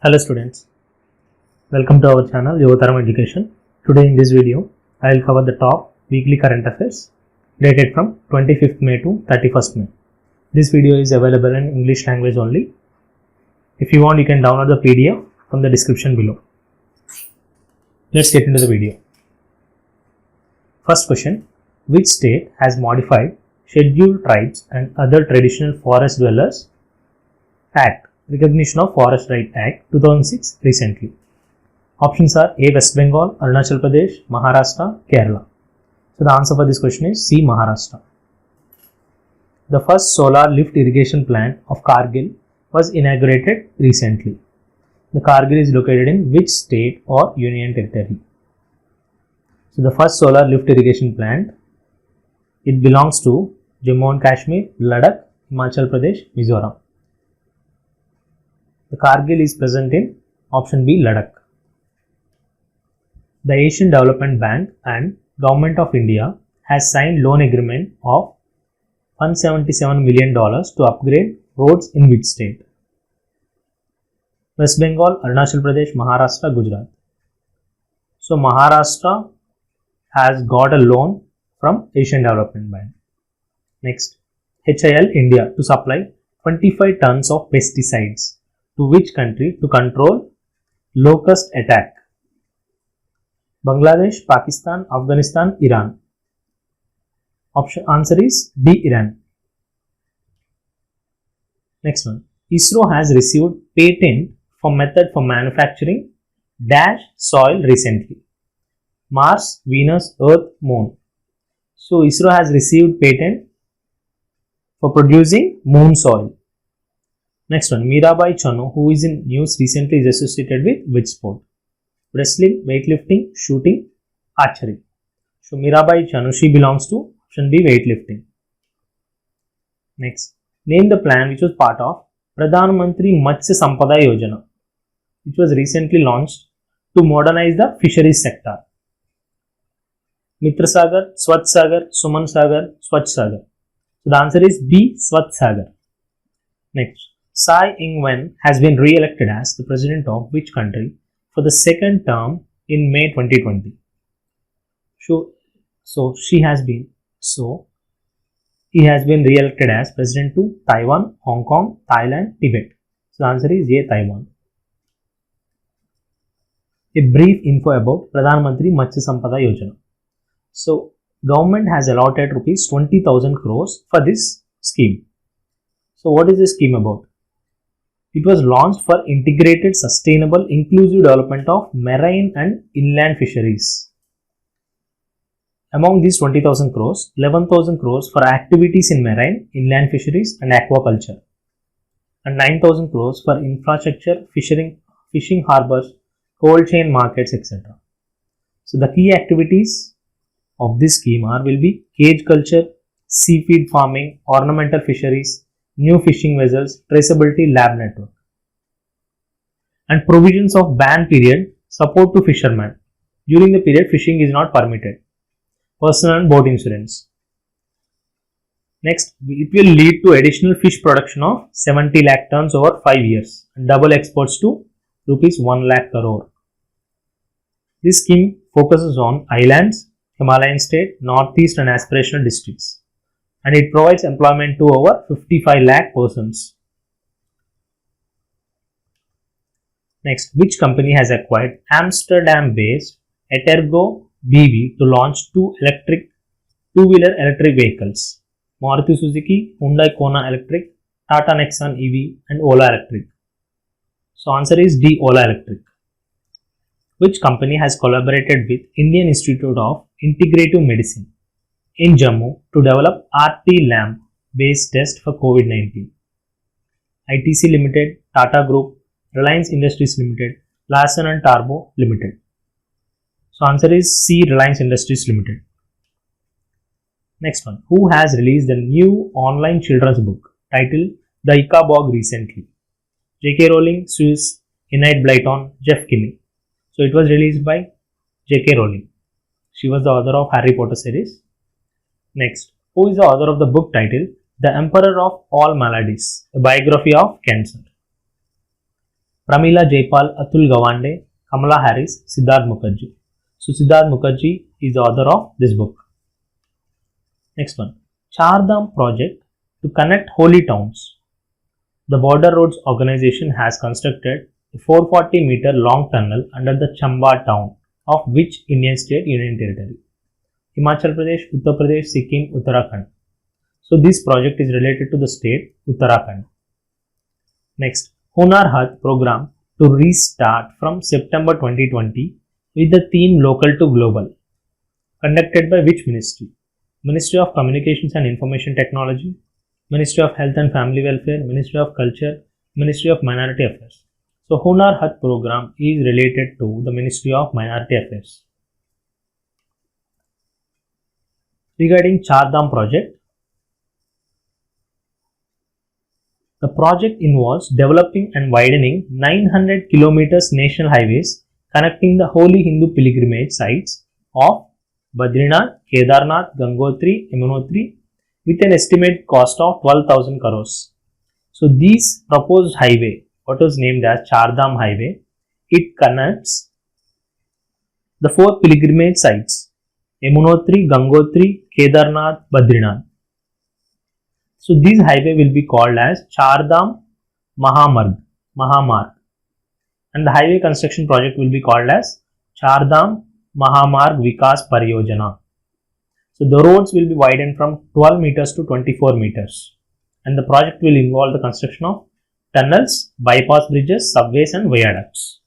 Hello students, welcome to our channel Yuvataram Education. Today in this video, I will cover the top weekly current affairs dated from 25th May to 31st May. This video is available in English language only. If you want, you can download the PDF from the description below. Let's get into the video. First question, which state has modified Scheduled Tribes and Other Traditional Forest Dwellers Act, Recognition of Forest Right Act 2006 recently? Options are A. West Bengal, Arunachal Pradesh, Maharashtra, Kerala. So the answer for this question is C. Maharashtra. The first solar lift irrigation plant of Kargil was inaugurated recently. The Kargil is located in which state or union territory? So the first solar lift irrigation plant, it belongs to Jammu and Kashmir, Ladakh, Himachal Pradesh, Mizoram. The Kargil is present in option B, Ladakh. The Asian Development Bank and Government of India has signed loan agreement of $177 million to upgrade roads in which state? West Bengal, Arunachal Pradesh, Maharashtra, Gujarat. So Maharashtra has got a loan from Asian Development Bank. Next, HIL India to supply 25 tons of pesticides to which country to control locust attack? Bangladesh, Pakistan, Afghanistan, Iran. Answer is D, Iran. Next one, ISRO has received patent for method for manufacturing dash soil recently. Mars, Venus, Earth, Moon. So ISRO has received patent for producing moon soil. Next one, Mirabai Chanu, who is in news recently, is associated with which sport? Wrestling, weightlifting, shooting, archery. So Mirabai Chanu, she belongs to option B, weightlifting. Next, name the plan which was part of Pradhan Mantri Matsya Sampada Yojana, which was recently launched to modernize the fisheries sector. Mitra Sagar, Swachh Sagar, Suman Sagar, Swachh Sagar. So the answer is B, Swachh Sagar. Next, Tsai Ing-wen has been re-elected as the president of which country for the second term in May 2020? He has been re-elected as president to Taiwan, Hong Kong, Thailand, Tibet. So the answer is A, Taiwan. A brief info about Pradhan Mantri Matsya Sampada Yojana. So government has allotted rupees 20,000 crores for this scheme. So what is this scheme about? It was launched for integrated, sustainable, inclusive development of marine and inland fisheries. Among these 20,000 crores, 11,000 crores for activities in marine, inland fisheries and aquaculture, and 9,000 crores for infrastructure, fishing harbors, cold chain markets, etc. So the key activities of this scheme will be cage culture, seaweed farming, ornamental fisheries, new fishing vessels, traceability lab network, and provisions of ban period, support to fishermen. During the period, fishing is not permitted. Personal and boat insurance. Next, it will lead to additional fish production of 70 lakh tons over 5 years and double exports to rupees 1 lakh crore. This scheme focuses on islands, Himalayan state, northeast and aspirational districts, and it provides employment to over 55 lakh persons. Next, which company has acquired Amsterdam-based Etergo BV to launch two-wheeler electric vehicles? Maruti Suzuki, Hyundai Kona Electric, Tata Nexon EV, and Ola Electric. So answer is D, Ola Electric. Which company has collaborated with Indian Institute of Integrative Medicine in Jammu to develop RT-LAMP based test for COVID-19? ITC Limited, Tata Group, Reliance Industries Limited, Larsen & Toubro Limited. So answer is C, Reliance Industries Limited. Next one, who has released the new online children's book titled The Ickabog recently? J.K. Rowling, Swiss, Enid Blyton, Jeff Kinney. So it was released by J.K. Rowling. She was the author of Harry Potter series. Next, who is the author of the book titled The Emperor of All Maladies, a biography of cancer? Pramila Jaipal, Atul Gawande, Kamala Harris, Siddharth Mukherjee. So Siddharth Mukherjee is the author of this book. Next one, Char Dham project to connect holy towns. The Border Roads Organization has constructed a 440-meter long tunnel under the Chamba town of which Indian state union territory? Himachal Pradesh, Uttar Pradesh, Sikkim, Uttarakhand. So this project is related to the state Uttarakhand. Next, Hunar Hath program to restart from September 2020 with the theme Local to Global. Conducted by which ministry? Ministry of Communications and Information Technology, Ministry of Health and Family Welfare, Ministry of Culture, Ministry of Minority Affairs. So Hunar Hath program is related to the Ministry of Minority Affairs. Regarding Char Dham project, the project involves developing and widening 900 kilometers national highways connecting the holy Hindu pilgrimage sites of Badrinath, Kedarnath, Gangotri, Yamunotri with an estimated cost of 12,000 crores. So this proposed highway, what was named as Char Dham highway, it connects the four pilgrimage sites Yamunotri, Gangotri, Kedarnath, Badrinath. So this highway will be called as Char Dham Mahamarg, and the highway construction project will be called as Char Dham Mahamarg Vikas Pariyojana. So the roads will be widened from 12 meters to 24 meters, and the project will involve the construction of tunnels, bypass bridges, subways and viaducts.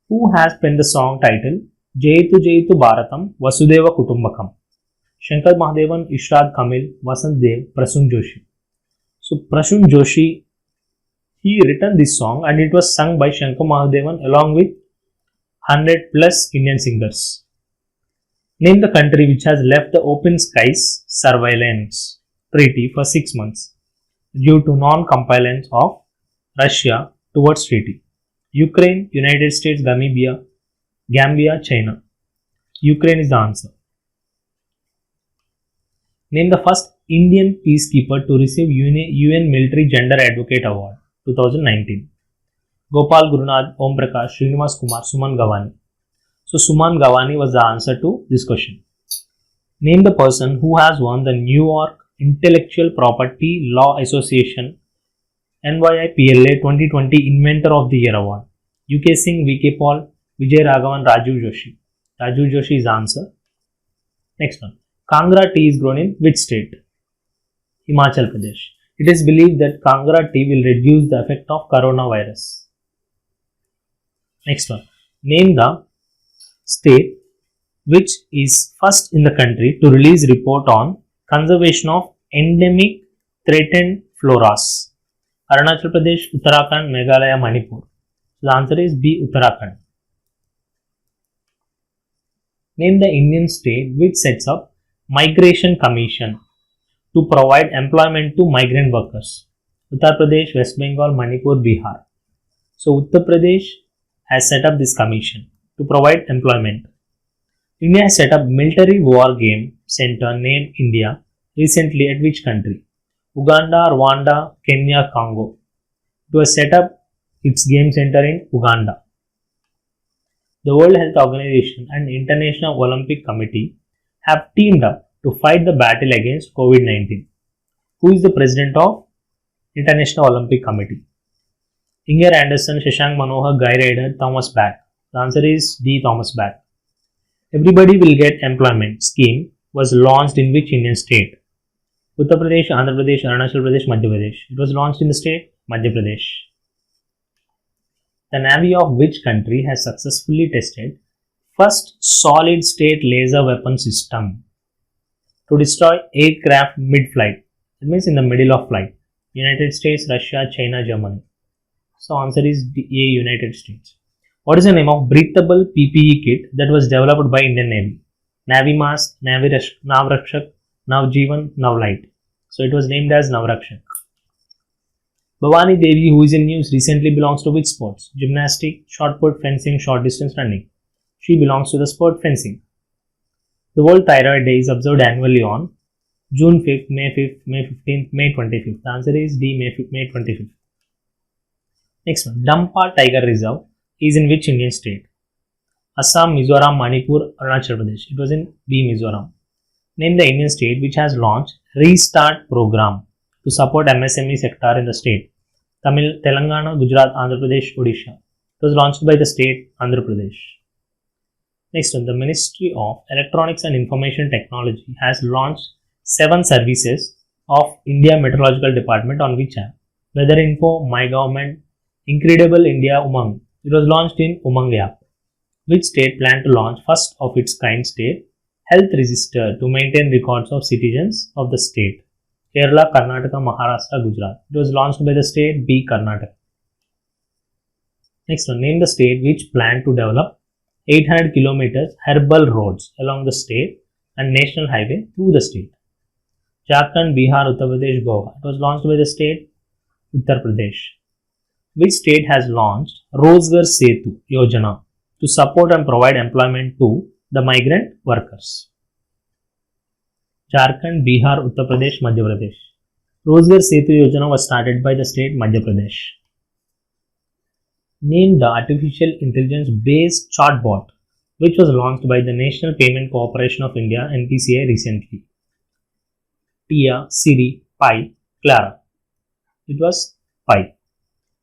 Who has penned the song titled Jayitu Jayitu Bharatam Vasudeva Kutumbakam? Shankar Mahadevan, Ishrad Kamil, Vasant Dev, Prasun Joshi. So Prasun Joshi, he written this song and it was sung by Shankar Mahadevan along with 100 plus Indian singers. Name the country which has left the Open Skies Surveillance Treaty for 6 months due to non-compliance of Russia towards treaty. Ukraine, United States, Gambia, China. Ukraine is the answer. Name the first Indian peacekeeper to receive UN Military Gender Advocate Award 2019. Gopal Gurunath, Om Prakash, Srinivas Kumar, Suman Gavani. So Suman Gavani was the answer to this question. Name the person who has won the New York Intellectual Property Law Association NYIPLA 2020 Inventor of the Year Award. UK Singh, VK Paul, Vijay Raghavan, Rajiv Joshi. Rajiv Joshi is the answer. Next one. Kangra tea is grown in which state? Himachal Pradesh. It is believed that Kangra tea will reduce the effect of coronavirus. Next one. Name the state which is first in the country to release report on conservation of endemic threatened floras. Arunachal Pradesh, Uttarakhand, Meghalaya, Manipur. So the answer is B, Uttarakhand. Name the Indian state which sets up Migration Commission to provide employment to migrant workers. Uttar Pradesh, West Bengal, Manipur, Bihar. So Uttar Pradesh has set up this commission to provide employment. India has set up military war game center named India recently at which country? Uganda, Rwanda, Kenya, Congo. It was set up its game center in Uganda. The World Health Organization and International Olympic Committee have teamed up to fight the battle against COVID-19. Who is the president of International Olympic Committee? Inger Anderson, Shashank Manohar, Guy Ryder, Thomas Bach. The answer is D, Thomas Bach. Everybody Will Get Employment scheme was launched in which Indian state? Uttar Pradesh, Andhra Pradesh, Arunachal Pradesh, Madhya Pradesh. It was launched in the state Madhya Pradesh. The Navy of which country has successfully tested first solid state laser weapon system to destroy aircraft mid-flight? That means in the middle of flight. United States, Russia, China, Germany. So answer is D, A, United States. What is the name of breathable PPE kit that was developed by Indian Navy? Navy Mask, Navrakshak, Navjeevan, Navlight. So it was named as Navrakshak. Bhavani Devi, who is in news, recently belongs to which sports? Gymnastics, shot put, fencing, short distance running. She belongs to the sport fencing. The World Thyroid Day is observed annually on June 5th, May 5th, May 15th, May 25th. The answer is D, May 25th. Next one, Dampa Tiger Reserve is in which Indian state? Assam, Mizoram, Manipur, Arunachal Pradesh. It was in B. Mizoram. Name the Indian state which has launched Restart Program to support MSME sector in the state. Tamil, Telangana, Gujarat, Andhra Pradesh, Odisha. It was launched by the state Andhra Pradesh. Next one, the Ministry of Electronics and Information Technology has launched 7 services of India Meteorological Department on which app? Weather Info, My Government, Incredible India, Umang. It was launched in Umang app. Which state planned to launch first of its kind state health register to maintain records of citizens of the state? Kerala, Karnataka, Maharashtra, Gujarat. It was launched by the state B. Karnataka. Next one, name the state which planned to develop 800 kilometers herbal roads along the state and national highway through the state. Jharkhand, Bihar, Uttar Pradesh, Goa. It was launched by the state Uttar Pradesh. Which state has launched Rozgar Setu Yojana to support and provide employment to the migrant workers? Jharkhand, Bihar, Uttar Pradesh, Madhya Pradesh. Rozgar Setu Yojana was started by the state Madhya Pradesh. Name the artificial intelligence based chatbot which was launched by the National Payment Corporation of India NPCI recently. Tia, Siri, Pi, Clara. It was Pi.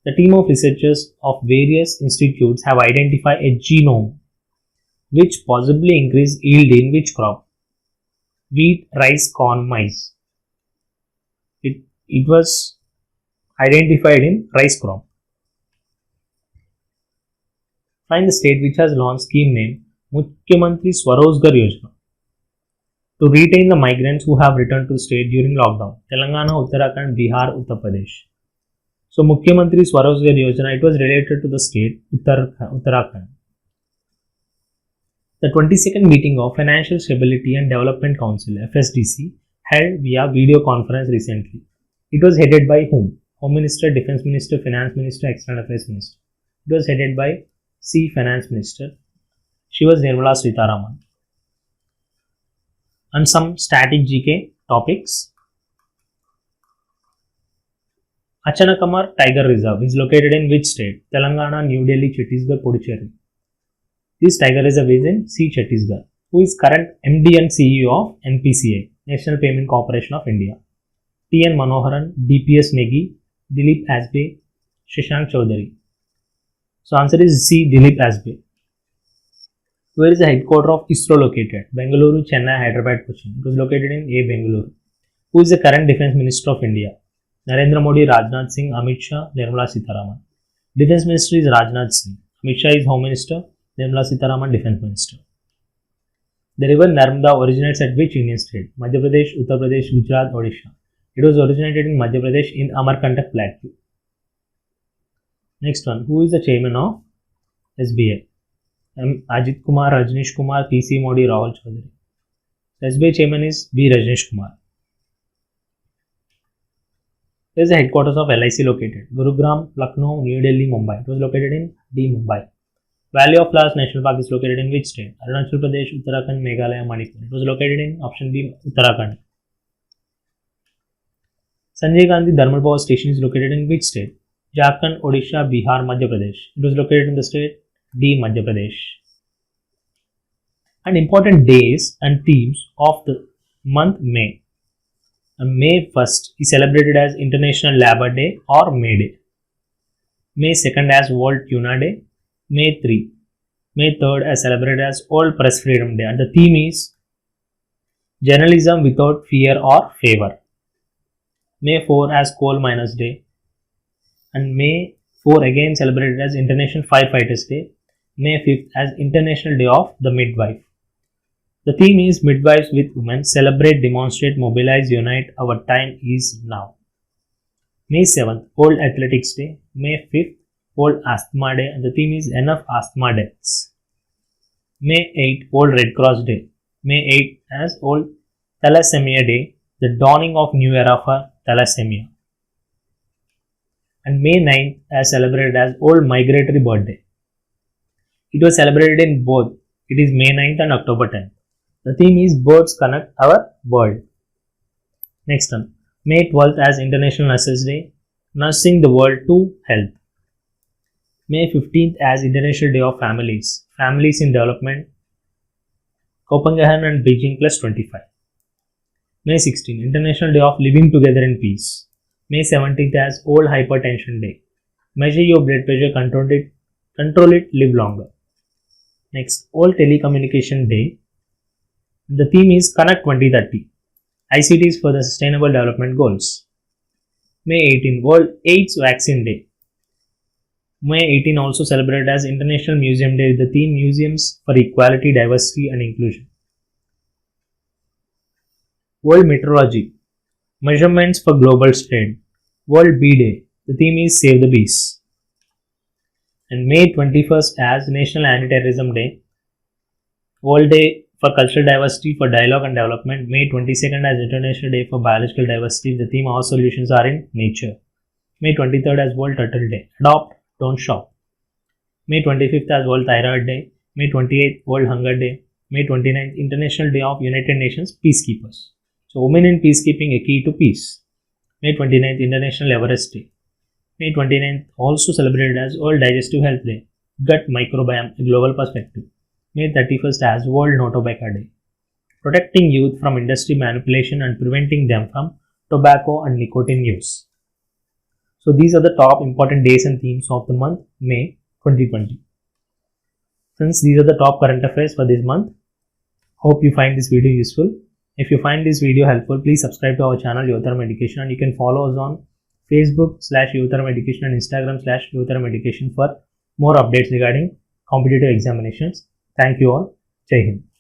The team of researchers of various institutes have identified a genome which possibly increase yield in which crop? Wheat, rice, corn, maize. It was identified in rice crop. Find the state which has launched scheme named Mukhyamantri Swarozgar Yojana to retain the migrants who have returned to state during lockdown. Telangana, Uttarakhand, Bihar, Uttar Pradesh. So Mukhyamantri Swarozgar Yojana, it was related to the state Uttarakhand. The 22nd meeting of Financial Stability and Development Council FSDC held via video conference recently. It was headed by whom? Home Minister, Defence Minister, Finance Minister, External Affairs Minister. It was headed by C. Finance Minister. She was Nirmala Sitharaman. And some static GK topics. Achanakamar Tiger Reserve is located in which state? Telangana, New Delhi, Chhattisgarh, Puducherry. This tiger reserve is in C. Chhattisgarh. Who is current MD and CEO of NPCI, National Payment Corporation of India? T. N. Manoharan, DPS Negi, Dilip Asbe, Shashank Chaudhary. So answer is C. Dilip Asbe. Where is the headquarters of ISRO located? Bengaluru, Chennai, Hyderabad, Cochin. It was located in A. Bengaluru. Who is the current Defence Minister of India? Narendra Modi, Rajnath Singh, Amit Shah, Nirmala Sitharaman. Defence Minister is Rajnath Singh. Amit Shah is Home Minister. Nirmala Sitharaman, Defence Minister. The river Narmada originates at which Indian state? Madhya Pradesh, Uttar Pradesh, Gujarat, Odisha. It was originated in Madhya Pradesh in Amarkantak Plateau. Next one, who is the chairman of SBI? Ajit Kumar, Rajneesh Kumar, PC Modi, Rahul Chaudhary. SBI chairman is B. Rajneesh Kumar. Where is the headquarters of LIC located? Gurugram, Lucknow, New Delhi, Mumbai. It was located in D. Mumbai. Valley of Flowers National Park is located in which state? Arunachal Pradesh, Uttarakhand, Meghalaya, Manipur. It was located in option B, Uttarakhand. Sanjay Gandhi Thermal Power Station is located in which state? Jharkhand, Odisha, Bihar, Madhya Pradesh. It was located in the state D. Madhya Pradesh. And important days and themes of the month May. May 1st is celebrated as International Labour Day or May Day. May 2nd as World Tuna Day. May 3rd as celebrated as World Press Freedom Day. And the theme is Journalism Without Fear or Favor. May 4 as Coal Miners Day. And May 4 again celebrated as International Firefighters Day. May 5th as International Day of the Midwife. The theme is Midwives with Women. Celebrate, demonstrate, mobilize, unite. Our time is now. May 7th, World Athletics Day. May 5th, World Asthma Day. And the theme is Enough Asthma Deaths. May 8th, World Red Cross Day. May 8th as World Thalassemia Day. The dawning of new era for thalassemia. And May 9th as celebrated as World Migratory Birthday. It was celebrated in both. It is May 9th and October 10th. The theme is Birds Connect Our World. Next one. May 12th as International Nurses Day. Nursing the World to Health. May 15th as International Day of Families. Families in Development, Copenhagen and Beijing plus 25. May 16th, International Day of Living Together in Peace. May 17th as World Hypertension Day. Measure your blood pressure, control it, live longer. Next, World Telecommunication Day. The theme is Connect 2030. ICTs for the Sustainable Development Goals. May 18, World AIDS Vaccine Day. May 18 also celebrated as International Museum Day with the theme Museums for Equality, Diversity and Inclusion. World Meteorology. Measurements for Global Trade. World Bee Day. The theme is Save the Bees. And May 21st as National Anti-Terrorism Day. World Day for Cultural Diversity for Dialogue and Development. May 22nd as International Day for Biological Diversity. The theme Our Solutions Are in Nature. May 23rd as World Turtle Day. Adopt, don't shop. May 25th as World Thyroid Day. May 28th World Hunger Day. May 29th International Day of United Nations Peacekeepers. So Women in Peacekeeping, a Key to Peace. May 29th International Everest Day. May 29th also celebrated as World Digestive Health Day. Gut Microbiome, a Global Perspective. May 31st as World No Tobacco Day. Protecting youth from industry manipulation and preventing them from tobacco and nicotine use. So these are the top important days and themes of the month May 2020. Since these are the top current affairs for this month, hope you find this video useful. If you find this video helpful, please subscribe to our channel Yuvadharma Education, and you can follow us on Facebook/Yuvadharma Education and Instagram/Yuvadharma Education for more updates regarding competitive examinations. Thank you all. Jai Hind.